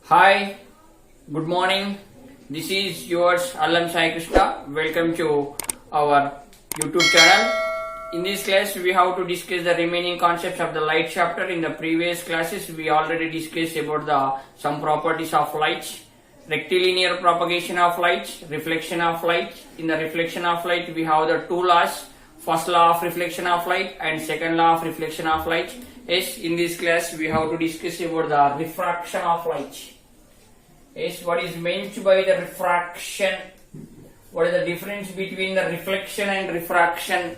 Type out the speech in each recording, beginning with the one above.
Hi, good morning. This is yours Allam Sai Krishna. Welcome to our YouTube channel. In this class, we have to discuss the remaining concepts of the light chapter. In the previous classes, we already discussed about some properties of light, rectilinear propagation of light, reflection of light. In the reflection of light, we have the two laws. First law of reflection of light and second law of reflection of light. Yes, in this class, we have to discuss about the refraction of light. Yes, what is meant by the refraction? What is the difference between the reflection and refraction?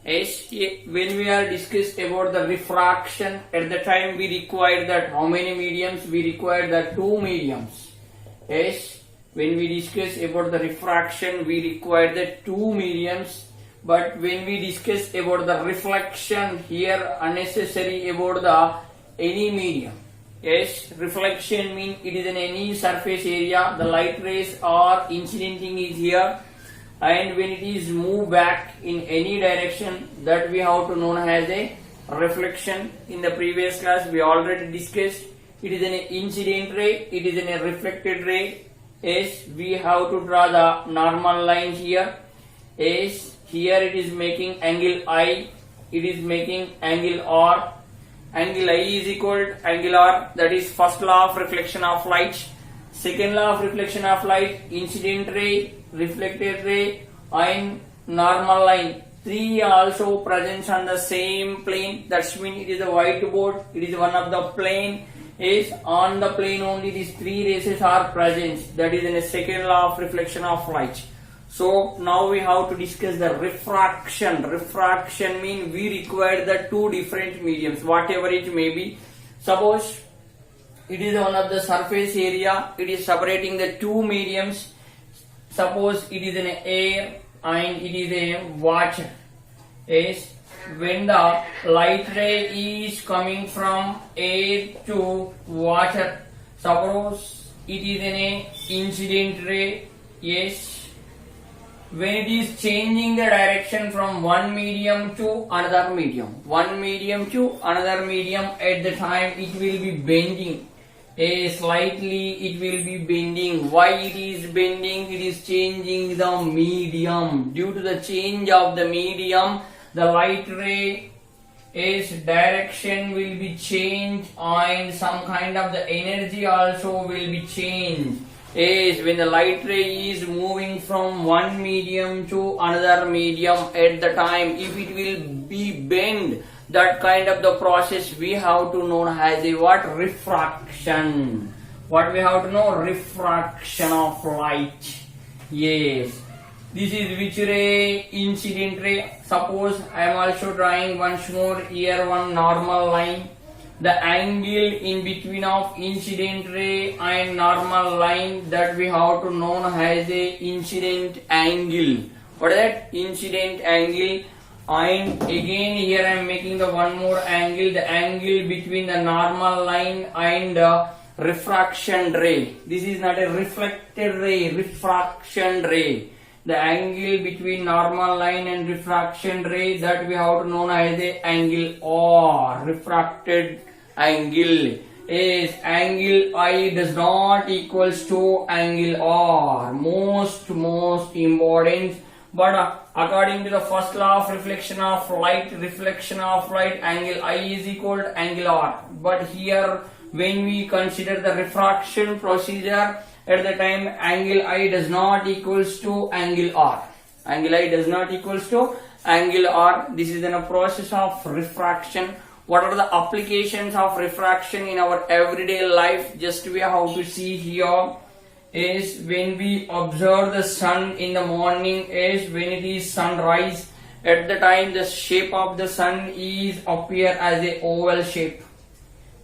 Yes, when we are discussed about the refraction, at the time we require that how many mediums? We require the two mediums. Yes, when we discuss about the refraction, we require the two mediums. But when we discuss about the reflection, here unnecessary about the any medium. Yes, reflection means it is in any surface area. The light rays are incidenting is here, and when it is moved back in any direction, that we have to know as a reflection. In the previous class, we already discussed. It is an incident ray. It is a reflected ray. Yes, we have to draw the normal line here. Yes. Here it is making angle I, it is making angle R. Angle I is equal to angle R, that is first law of reflection of light. Second law of reflection of light, incident ray, reflected ray and normal line. Three also present on the same plane, that means it is a whiteboard, it is one of the plane. Is on the plane only these three rays are present, that is in a second law of reflection of light. So now we have to discuss the refraction. Refraction means we require the two different mediums, whatever it may be. Suppose it is one of the surface area, it is separating the two mediums. Suppose it is an air and it is a water. Yes, when the light ray is coming from air to water, suppose it is an incident ray. Yes, when it is changing the direction from one medium to another medium, at the time it will be bending. Slightly it will be bending. Why it is bending? It is changing the medium. Due to the change of the medium, the light ray direction will be changed and some kind of the energy also will be changed. When the light ray is moving from one medium to another medium, at the time if it will be bent, that kind of the process we have to know as a what? Refraction. What we have to know? Refraction of light. Yes, this is which ray? Incident ray. Suppose I am also drawing once more here one normal line. The angle in between of incident ray and normal line, that we have to know as a incident angle. What is that? Incident angle. And again here I am making the one more angle, the angle between the normal line and refraction ray. This is not a reflected ray, refraction ray. The angle between normal line and refraction ray, that we have to know as a angle R, refracted angle. Is angle I does not equals to angle R. Most important. But according to the first law of reflection of light, angle I is equal to angle R. But here when we consider the refraction procedure, at the time angle I does not equals to angle R. Angle I does not equals to angle R. This is in a process of refraction. What are the applications of refraction in our everyday life? Just we have to see here is when we observe the sun in the morning, is when it is sunrise, at the time the shape of the sun is appear as a oval shape.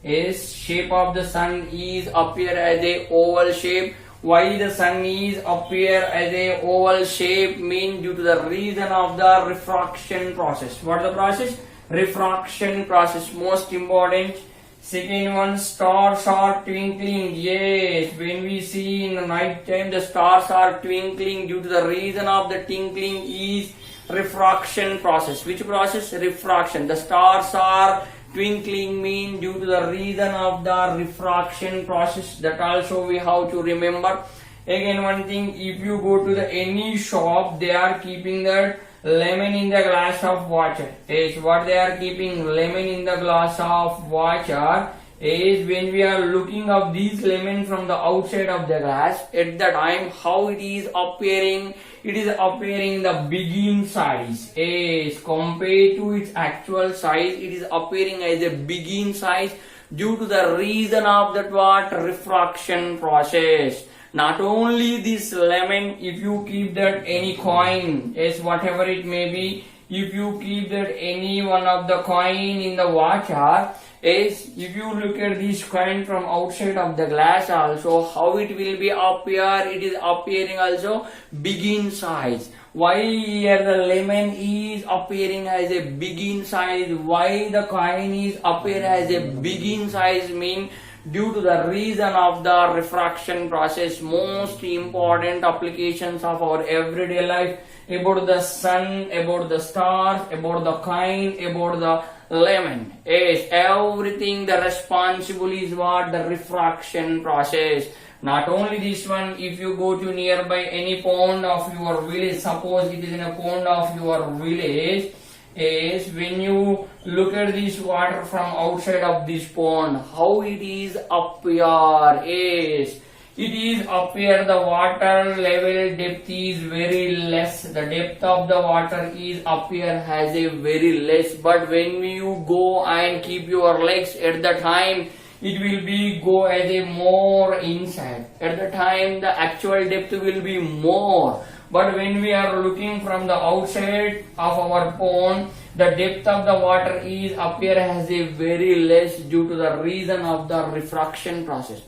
Is shape of the sun is appear as a oval shape. Why the sun is appear as a oval shape? Mean due to the reason of the refraction process. What is the process? Refraction process, most important. Second one, stars are twinkling. Yes, when we see in the night time the stars are twinkling, due to the reason of the twinkling is refraction process. Which process? Refraction. The stars are Twinkling mean due to the reason of the refraction process. That also we have to remember. Again, one thing, if you go to the any shop, they are keeping that lemon in the glass of water. Is what they are keeping lemon in the glass of water. Is when we are looking of these lemon from the outside of the glass, at the time how it is appearing in the begin size. Is compared to its actual size, it is appearing as a begin size due to the reason of that what refraction process. Not only this lemon, if you keep that any coin, is whatever it may be, if you keep that any one of the coin in the water, is if you look at this coin from outside of the glass also, how it will be appear, it is appearing also begin size. Why here the lemon is appearing as a begin size, why the coin is appear as a begin size mean due to the reason of the refraction process. Most important applications of our everyday life about the sun, about the stars, about the coin, about the lemon, is everything the responsible is what the refraction process. Not only this one, if you go to nearby any pond of your village, suppose it is in a pond of your village, is when you look at this water from outside of this pond, how it is appear, is it is appear the water level depth is very less, the depth of the water is appear as a very less, but when you go and keep your legs at the time, it will be go as a more inside, at the time the actual depth will be more. But when we are looking from the outside of our pond, the depth of the water is appear as a very less due to the reason of the refraction process.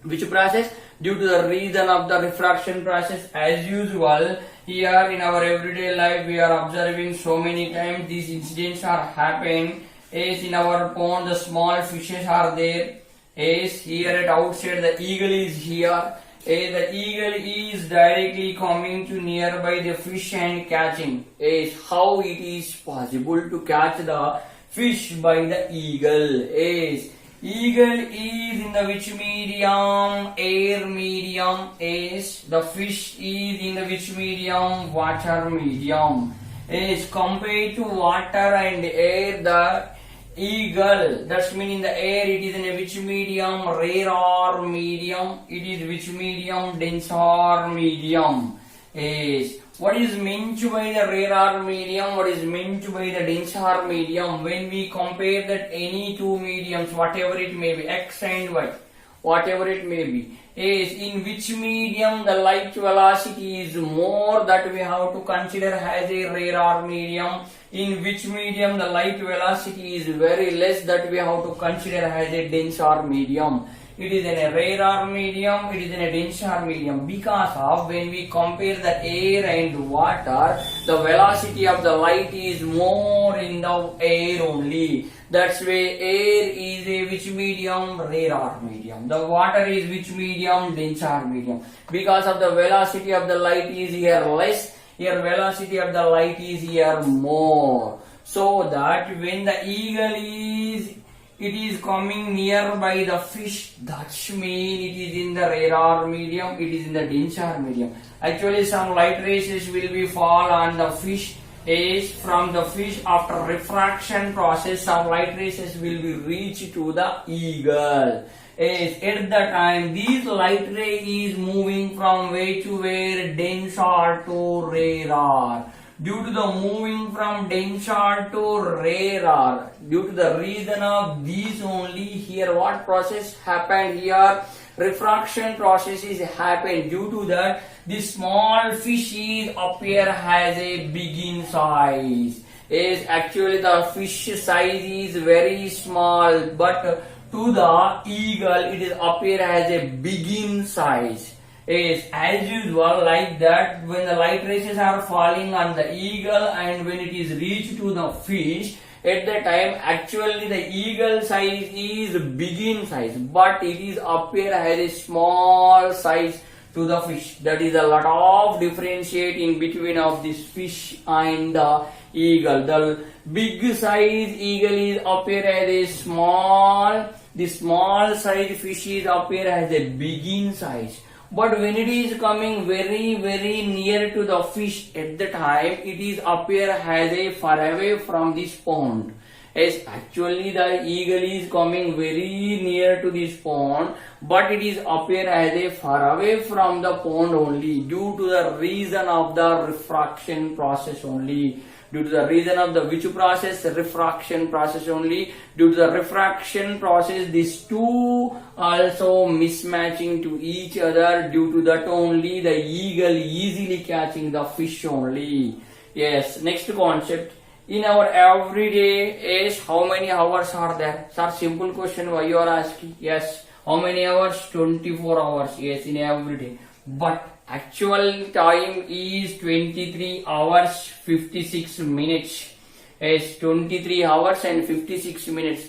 Which process? Due to the reason of the refraction process. As usual, here in our everyday life, we are observing so many times these incidents are happening. As in our pond, the small fishes are there. As here at outside, the eagle is here. The eagle is directly coming to nearby the fish and catching. Is how it is possible to catch the fish by the eagle. Is eagle is in the which medium? Air medium. Is the fish is in the which medium? Water medium. Is compared to water and air, the eagle, that's mean in the air it is in a which medium? Rarer medium. It is which medium? Denser medium. Is what is meant by the rarer medium, what is meant by the denser medium? When we compare that any two mediums, whatever it may be, X and Y, whatever it may be, is in which medium the light velocity is more, that we have to consider as a rarer medium. In which medium the light velocity is very less, that we have to consider as a denser medium. It is in a rarer medium, it is in a denser medium, because of when we compare the air and water, the velocity of the light is more in the air only. That's why air is a which medium? Rarer medium. The water is which medium? Denser medium. Because of the velocity of the light is here less, here velocity of the light is here more. So that when the eagle is, it is coming nearby the fish, that's mean it is in the rarer medium, it is in the denser medium. Actually some light rays will be fall on the fish. Is from the fish after refraction process, some light rays will be reached to the eagle. Is at the time these light ray is moving from where to where? Denser to rarer. Due to the moving from denser to rarer, due to the reason of these only, here what process happened here? Refraction process is happened. Due to that, this small fish is appear as a begin size. Is actually the fish size is very small, but to the eagle it is appear as a begin size. Is as usual like that, when the light rays are falling on the eagle and when it is reached to the fish, at the time actually the eagle size is begin size, but it is appear as a small size to the fish. That is a lot of differentiate in between of this fish and the eagle. The big size eagle is appear as a small, the small size fish is appear as a big in size. But when it is coming very near to the fish, at the time it is appear as a far away from this pond. As actually the eagle is coming very near to this pond, but it is appear as a far away from the pond only, due to the reason of the refraction process only. Due to the reason of the which process? Refraction process only. Due to the refraction process, these two also mismatching to each other. Due to that only, the eagle easily catching the fish only. Yes, next concept. In our everyday is how many hours are there? Sir, simple question why you are asking. Yes, how many hours? 24 hours. Yes, in every day. But actual time is 23 hours 56 minutes. Yes, 23 hours and 56 minutes.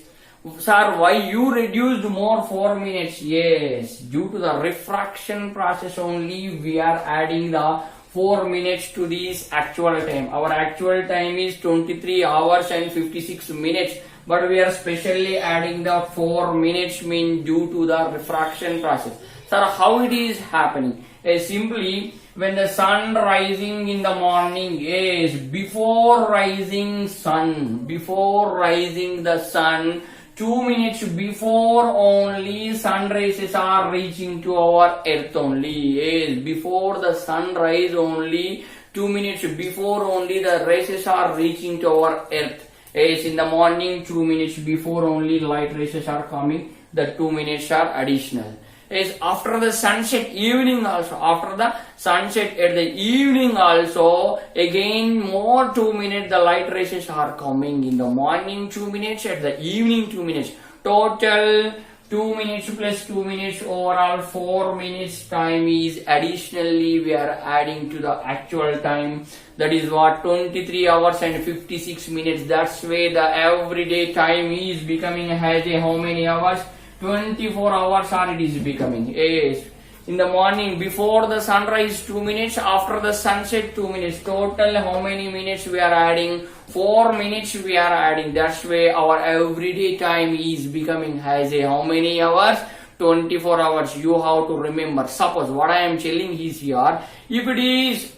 Sir, why you reduced more 4 minutes? Yes, due to the refraction process only we are adding the 4 minutes to this actual time. Our actual time is 23 hours and 56 minutes. But we are specially adding the 4 minutes mean due to the refraction process. Sir, how it is happening? Simply when the sun rising in the morning is before rising the sun, 2 minutes before only sun rays are reaching to our earth only. Is before the sunrise only, 2 minutes before only the rays are reaching to our earth. Is in the morning 2 minutes before only light rays are coming. The 2 minutes are additional. Is after the sunset, evening also, after the sunset at the evening also, again more 2 minutes the light rays are coming. In the morning 2 minutes, at the evening 2 minutes, total 2 minutes plus 2 minutes, overall 4 minutes time is additionally we are adding to the actual time. That is what 23 hours and 56 minutes. That's why the everyday time is becoming as a how many hours? 24 hours or it is becoming. Yes. In the morning before the sunrise 2 minutes, after the sunset 2 minutes. Total how many minutes we are adding? 4 minutes we are adding. That's why our everyday time is becoming as a how many hours? 24 hours. You have to remember. Suppose what I am telling is here, if it is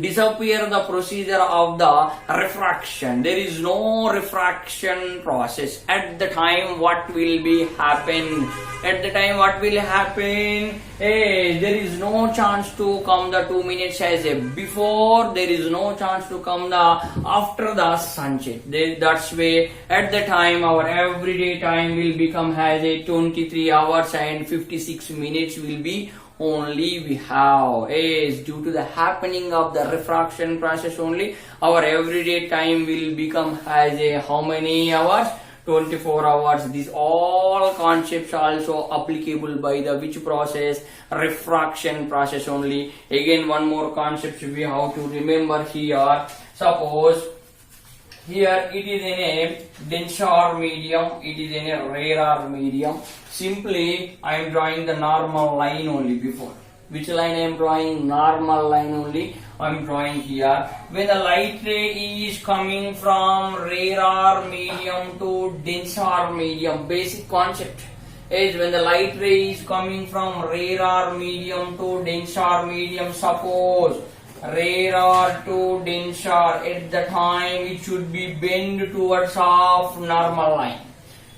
disappear the procedure of the refraction, there is no refraction process, at the time what will be happen? At the time what will happen? There is no chance to come the 2 minutes as a before, there is no chance to come the after the sunset. That's why at the time our everyday time will become as a 23 hours and 56 minutes will be only we have. Is due to the happening of the refraction process only, our everyday time will become as a how many hours? 24 hours. These all concepts also applicable by the which process? Refraction process only. Again one more concept we have to remember here. Suppose here it is in a denser medium, it is in a rarer medium. Simply I am drawing the normal line only before. Which line I am drawing? Normal line only I am drawing here. When the light ray is coming from rarer medium to denser medium, basic concept is when the light ray is coming from rarer medium to denser medium. Suppose rarer to denser, at the time it should be bend towards of normal line.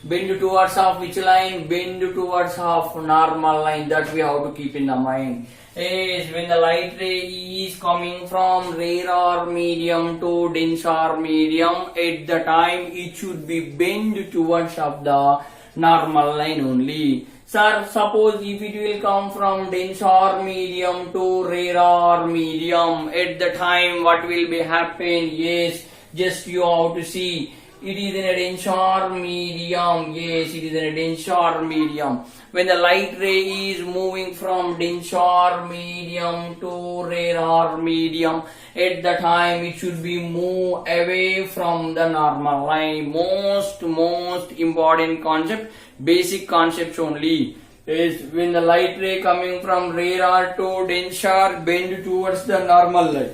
Bend towards of which line? Bend towards of normal line. That we have to keep in the mind. Is when the light ray is coming from rarer medium to denser medium, at the time it should be bend towards of the normal line only. Sir, suppose if it will come from denser medium to rarer medium, at the time what will be happen? Yes, just you have to see. It is in a denser medium. Yes, it is in a denser medium. When the light ray is moving from denser medium to rarer medium, at the time it should be move away from the normal line. Most important concept, basic concepts only. is when the light ray coming from rarer to denser bend towards the normal light.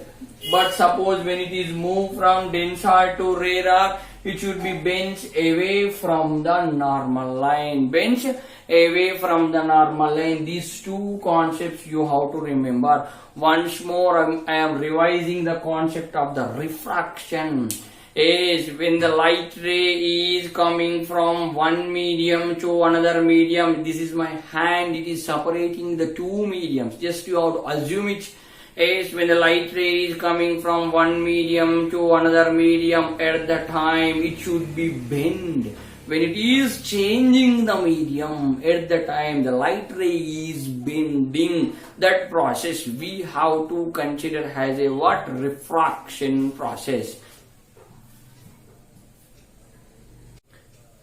But suppose when it is moved from denser to rarer, it should be bent away from the normal line. Bent away from the normal line. These two concepts you have to remember. Once more, I am revising the concept of the refraction. Is when the light ray is coming from one medium to another medium. This is my hand, it is separating the two mediums. Just you have to assume it. Is when the light ray is coming from one medium to another medium, at the time it should be bent. When it is changing the medium, at the time the light ray is bending. That process we have to consider as a what? Refraction process.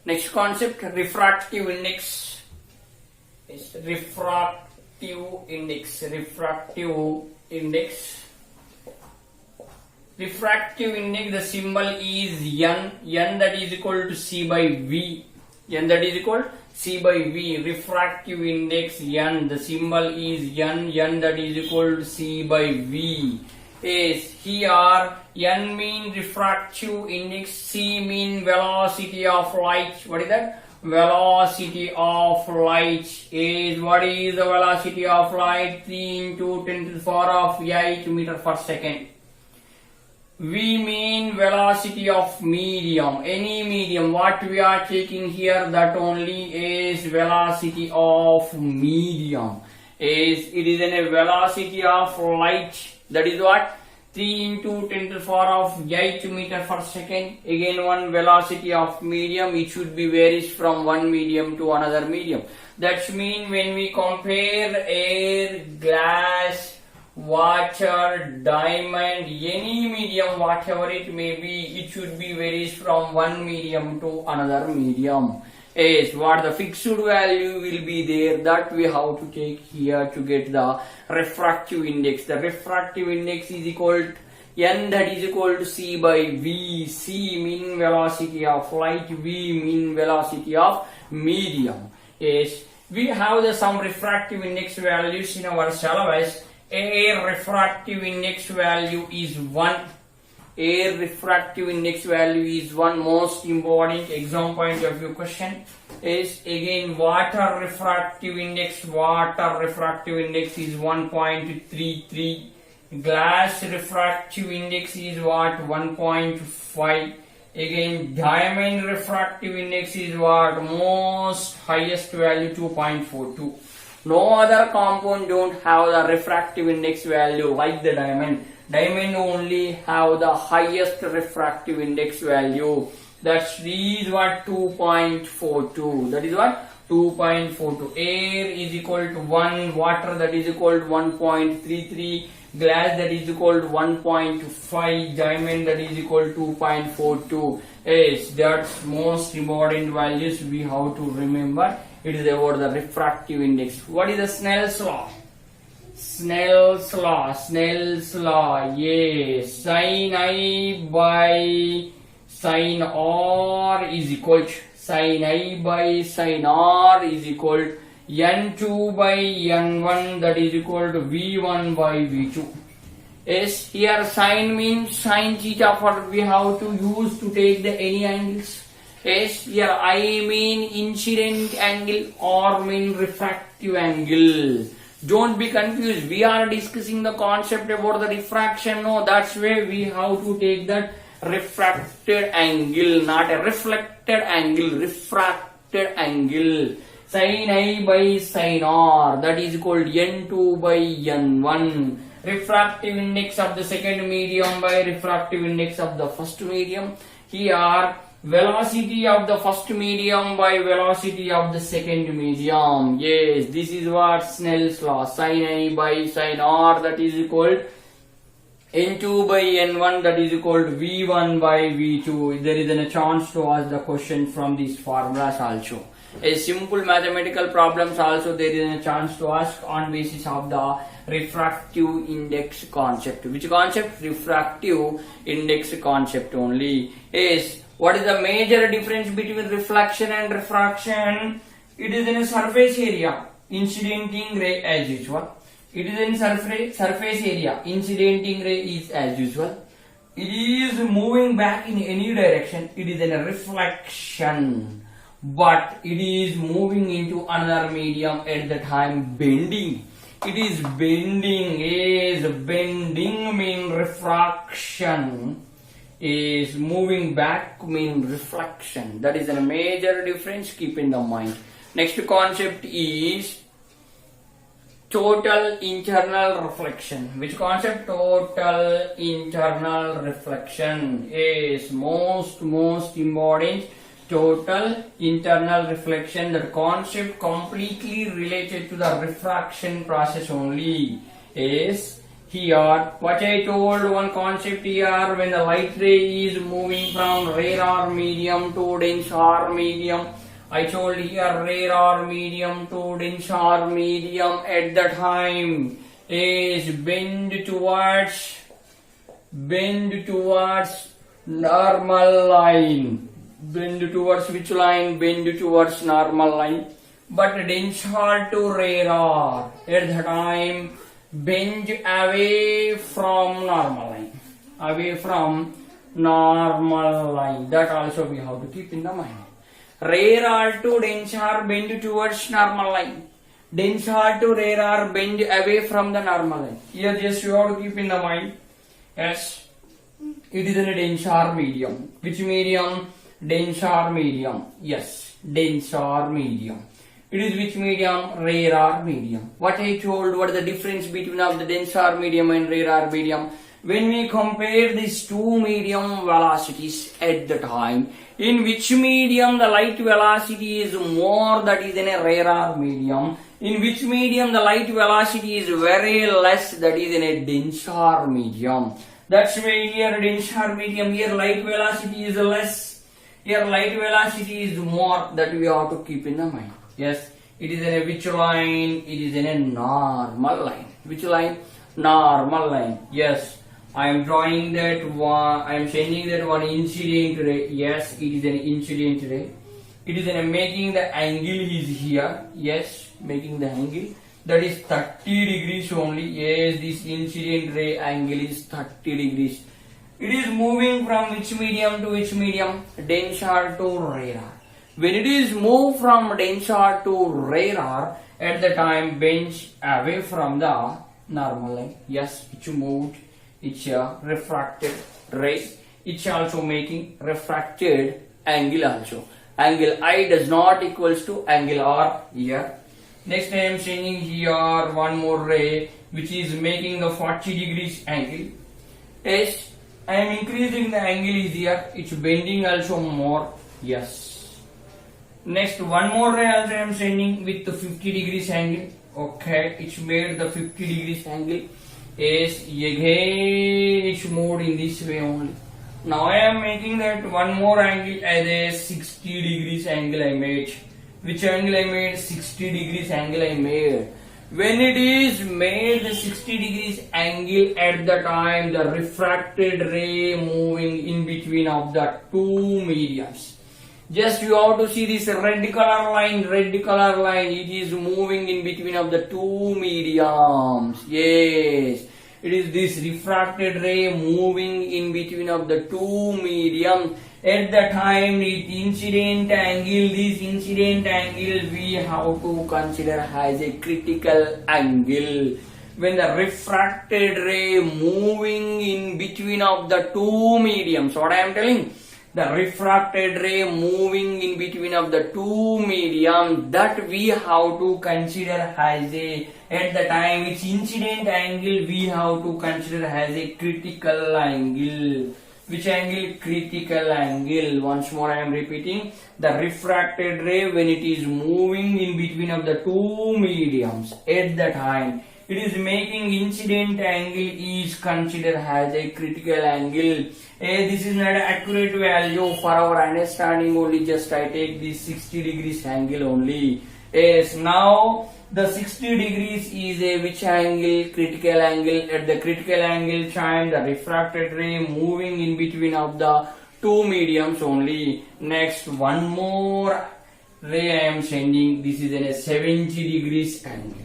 Next concept, refractive index. Is refractive index. Refractive index. Refractive index, the symbol is N. N that is equal to C by V. N that is equal to C by V. Refractive index N. The symbol is N. N that is equal to C by V. Is here N mean refractive index, C mean velocity of light. What is that? Velocity of light. Is what is the velocity of light? 3 into 10 to the power of 8 meter per second. We mean velocity of medium. Any medium what we are taking here, that only is velocity of medium. Is it is in a velocity of light. That is what? 3 into 10 to the power of 8 meter per second. Again one velocity of medium. It should be varies from one medium to another medium. That means when we compare air, glass, water, diamond, any medium whatever it may be, it should be varies from one medium to another medium. Is what the fixed value will be there, that we have to take here to get the refractive index. The refractive index is equal to N, that is equal to C by V. C mean velocity of light, V mean velocity of medium. Is we have some refractive index values in our syllabus. Air refractive index value is 1. Air refractive index value is 1. Most important exam point of view question. Is again water refractive index. Water refractive index is 1.33. Glass refractive index is what? 1.5. Again diamond refractive index is what? Most highest value 2.42. No other compound don't have the refractive index value like the diamond. Diamond only have the highest refractive index value. That's is what? 2.42. That is what? 2.42. Air is equal to 1. Water that is equal to 1.33. Glass that is equal to 1.5. Diamond that is equal to 2.42. Yes, that's most important values we have to remember. It is about the refractive index. What is the Snell's law? Snell's law. Snell's law. Yes. Sin I by sin R is equal to sin I by sin R is equal to N2 by N1, that is equal to V1 by V2. Yes, here sin means sin theta, for we have to use to take the any angles. Yes, here I mean incident angle, R mean refractive angle. Don't be confused. We are discussing the concept about the refraction. No, that's why we have to take that refracted angle, not a reflected angle. Refracted angle. Sin I by sin R, that is equal to N2 by N1. Refractive index of the second medium by refractive index of the first medium. Here velocity of the first medium by velocity of the second medium. Yes, this is what Snell's law. Sin I by sin R, that is equal to N2 by N1, that is equal to V1 by V2. There is a chance to ask the question from these formulas also. A simple mathematical problems also there is a chance to ask on basis of the refractive index concept. Which concept? Refractive index concept only. Is what is the major difference between reflection and refraction? It is in a surface area. incidenting ray as usual. It is in surface area. Incidenting ray is as usual. It is moving back in any direction. It is in a reflection, but it is moving into another medium at the time bending. It is bending. Is bending mean refraction. Is moving back mean reflection. That is a major difference. Keep in the mind. Next concept is total internal reflection. Which concept? Total internal reflection is most important. Total internal reflection. That concept completely related to the refraction process only. Is here what I told, one concept here, when the light ray is moving from rarer medium to denser medium. I told here rarer medium to denser medium at the time is bend towards normal line. Bend towards which line? Bend towards normal line. But denser to rarer at the time bend away from normal line. Away from normal line. That also we have to keep in the mind. Rarer to denser bend towards normal line. Denser to rarer bend away from the normal line. Here just you have to keep in the mind. Yes, it is in a denser medium. Which medium? Denser medium. Yes, denser medium. It is which medium? Rarer medium. What I told, what is the difference between of the denser medium and rarer medium? When we compare these two medium velocities at the time, in which medium the light velocity is more, that is in a rarer medium. In which medium the light velocity is very less, that is in a denser medium. That's why here denser medium, here light velocity is less, here light velocity is more, that we have to keep in the mind. Yes, it is in a which line? It is in a normal line. Which line? Normal line. Yes. I am drawing that one, I am changing that one incident ray. Yes, it is an incident ray. It is making the angle is here. Yes, making the angle. That is 30 degrees only. Yes, this incident ray angle is 30 degrees. It is moving from which medium to which medium? Denser to rarer. When it is moved from denser to rarer, at the time bends away from the normal line. Yes, it moved. It's a refracted ray. It's also making refracted angle also. Angle I does not equals to angle R here. Next I am changing here one more ray which is making the 40 degrees angle. Yes, I am increasing the angle is here. It's bending also more. Yes. Next one more ray also I am sending with the 50 degrees angle. Okay, it's made the 50 degrees angle. Yes, again it's moved in this way only. Now I am making that one more angle as a 60 degrees angle I made. Which angle I made? 60 degrees angle I made. When it is made the 60 degrees angle, at the time the refracted ray moving in between of the two mediums. Just you have to see this red color line, it is moving in between of the two mediums. Yes, it is this refracted ray moving in between of the two mediums. At the time this incident angle we have to consider as a critical angle. When the refracted ray moving in between of the two mediums, what I am telling? The refracted ray moving in between of the two medium, that we have to consider as a, at the time its incident angle we have to consider as a critical angle. Which angle? Critical angle. Once more I am repeating, the refracted ray when it is moving in between of the two mediums, at the time it is making incident angle is considered as a critical angle. This is not an accurate value for our understanding only, just I take this 60 degrees angle only. Yes, now the 60 degrees is a which angle? Critical angle. At the critical angle time the refracted ray moving in between of the two mediums only. Next one more ray I am sending, this is in a 70 degrees angle.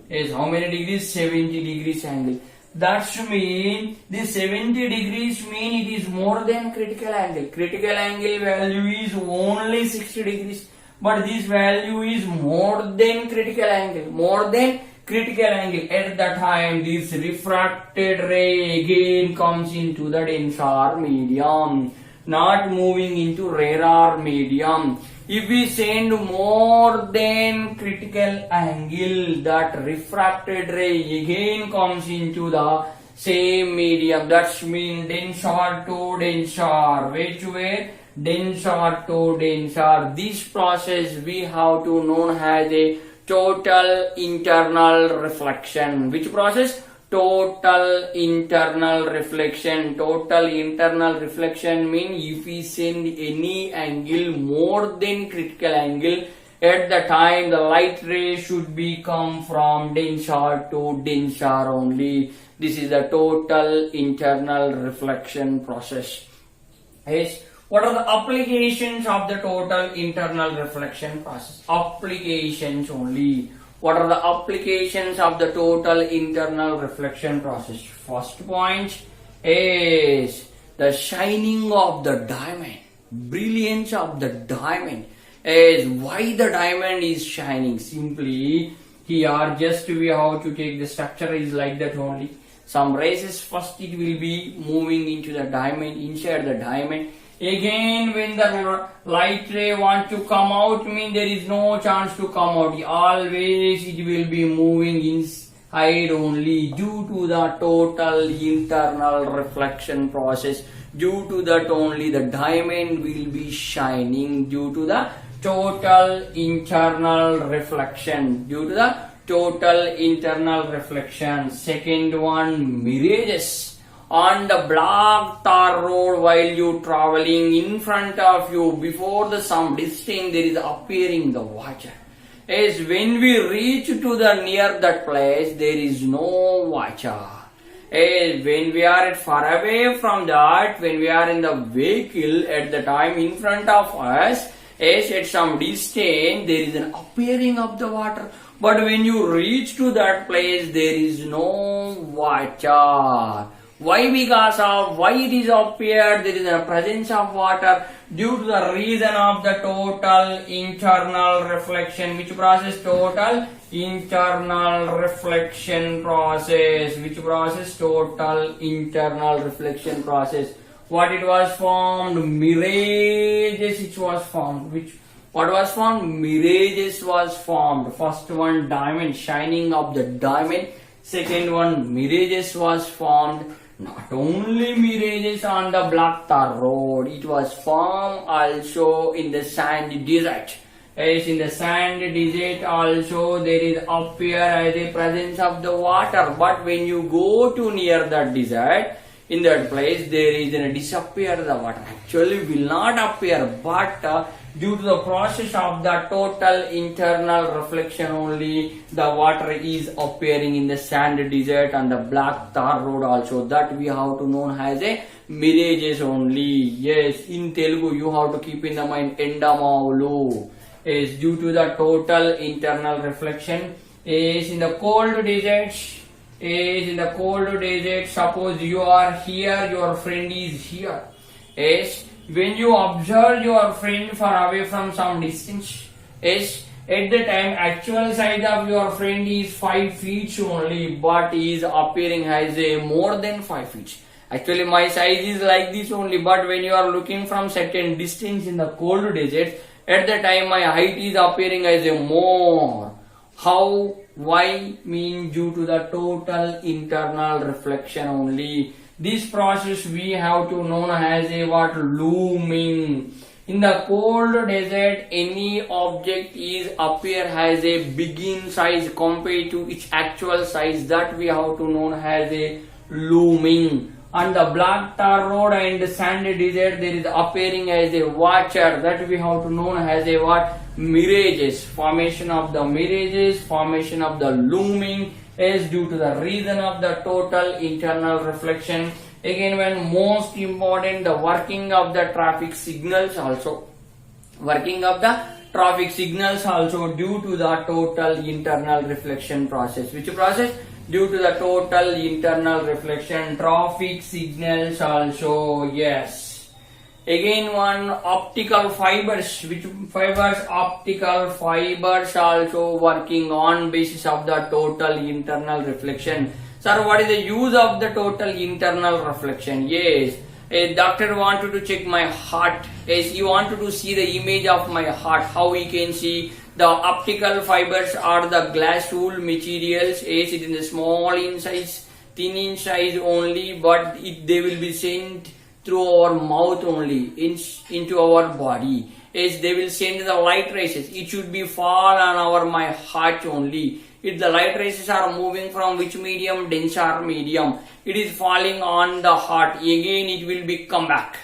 Yes, how many degrees? 70 degrees angle. That's mean this 70 degrees mean it is more than critical angle. Critical angle value is only 60 degrees. But this value is more than critical angle. More than critical angle. At the time this refracted ray again comes into the denser medium. Not moving into rarer medium. If we send more than critical angle, that refracted ray again comes into the same medium. That means denser to denser. Which way? Denser to denser. This process we have to known as a total internal reflection. Which process? Total internal reflection. Total internal reflection means if we send any angle more than critical angle, at the time the light ray should be come from denser to denser only. This is the total internal reflection process. Yes. What are the applications of the total internal reflection process? Applications only. What are the applications of the total internal reflection process? First point is the shining of the diamond, brilliance of the diamond. Is why the diamond is shining. Simply here just we have to take the structure is like that only. Some races first it will be moving into the diamond, inside the diamond. Again when the light ray want to come out, mean there is no chance to come out. Always it will be moving inside only due to the total internal reflection process. Due to that only the diamond will be shining due to the total internal reflection. Due to the total internal reflection. Second one, mirages. On the black tar road while you traveling, in front of you before the some distance there is appearing the water. As when we reach to the near that place there is no water. As when we are far away from that, when we are in the vehicle at the time in front of us, as at some distance there is an appearing of the water. But when you reach to that place there is no water. Why? Because of why it is appeared, there is a presence of water due to the reason of the total internal reflection. Which process? Total internal reflection process. Which process? Total internal reflection process. What it was formed? Mirages it was formed. What was formed? Mirages was formed. First one, diamond, shining of the diamond. Second one, mirages was formed. Not only mirages on the black tar road, it was formed also in the sand desert. As in the sand desert also there is appear as a presence of the water. But when you go to near that desert, in that place there is a disappear the water. Actually will not appear, but due to the process of the total internal reflection only, the water is appearing in the sand desert and the black tar road also. That we have to know as a mirages only. Yes, in Telugu you have to keep in the mind endamavulu. Is due to the total internal reflection. Is in the cold deserts. Is in the cold desert, suppose you are here, your friend is here. Is when you observe your friend far away from some distance, is at the time actual size of your friend is 5 feet only, but he is appearing as a more than 5 feet. Actually my size is like this only, but when you are looking from certain distance in the cold desert, at the time my height is appearing as a more. How? Why? Mean due to the total internal reflection only. This process we have to know as a what? Looming. In the cold desert, any object is appear as a begin size compared to its actual size. That we have to know as a looming. On the black tar road and the sand desert, there is appearing as a water. That we have to know as a what? Mirages. Formation of the mirages, formation of the looming is due to the reason of the total internal reflection. Again, when most important, the working of the traffic signals also. Working of the traffic signals also due to the total internal reflection process. Which process? Due to the total internal reflection, traffic signals also, yes. Again one, optical fibers. Which fibers? Optical fibers also working on basis of the total internal reflection. Sir, what is the use of the total internal reflection? Yes, a doctor wanted to check my heart. Yes, he wanted to see the image of my heart. How we can see the optical fibers are the glass wool materials. Yes, it is the small in size, thin in size only, but they will be sent through our mouth only into our body. Yes, they will send the light rays. It should be fall on my heart only. If the light rays are moving from which medium? Denser medium. It is falling on the heart. Again it will be come back.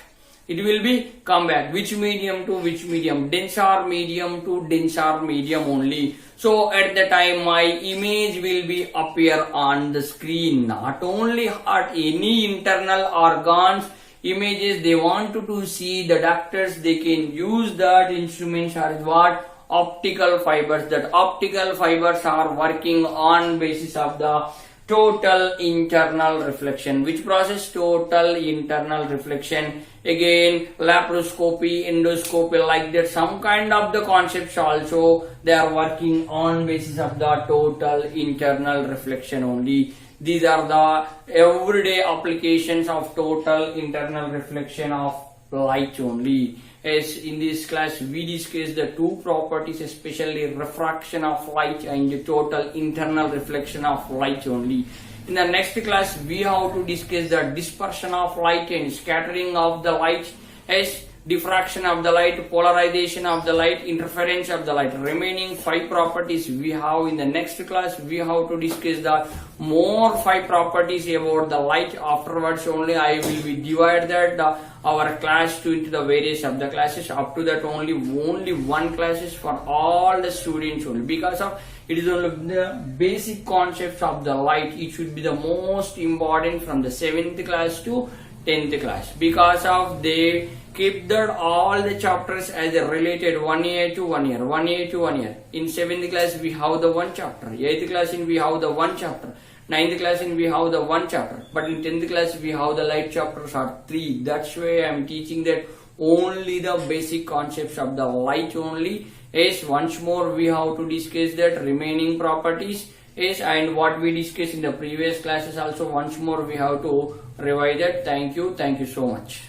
It will be come back. Which medium to which medium? Denser medium to denser medium only. So at the time my image will be appear on the screen. Not only heart, any internal organs images they want to see, the doctors they can use that instruments are what? Optical fibers. That optical fibers are working on basis of the total internal reflection. Which process? Total internal reflection. Again laparoscopy, endoscopy, like that some kind of the concepts also they are working on basis of the total internal reflection only. These are the everyday applications of total internal reflection of light only. As in this class we discuss the two properties, especially refraction of light and the total internal reflection of light only. In the next class we have to discuss the dispersion of light and scattering of the light, as diffraction of the light, polarization of the light, interference of the light. Remaining 5 properties we have in the next class. We have to discuss the more 5 properties about the light. Afterwards only I will be divide that our class into the various of the classes. Up to that only one classes for all the students only, because of it is only the basic concepts of the light. It should be the most important from the 7th class to 10th class, because of they keep that all the chapters as a related 1 year to 1 year, 1 year to 1 year. In 7th class we have the 1 chapter, 8th class in we have the 1 chapter, 9th class in we have the 1 chapter, but in 10th class we have the light chapters are 3. That's why I am teaching that only the basic concepts of the light only. Yes, once more we have to discuss that remaining properties. Yes, and what we discussed in the previous classes also once more we have to revise that. Thank you so much.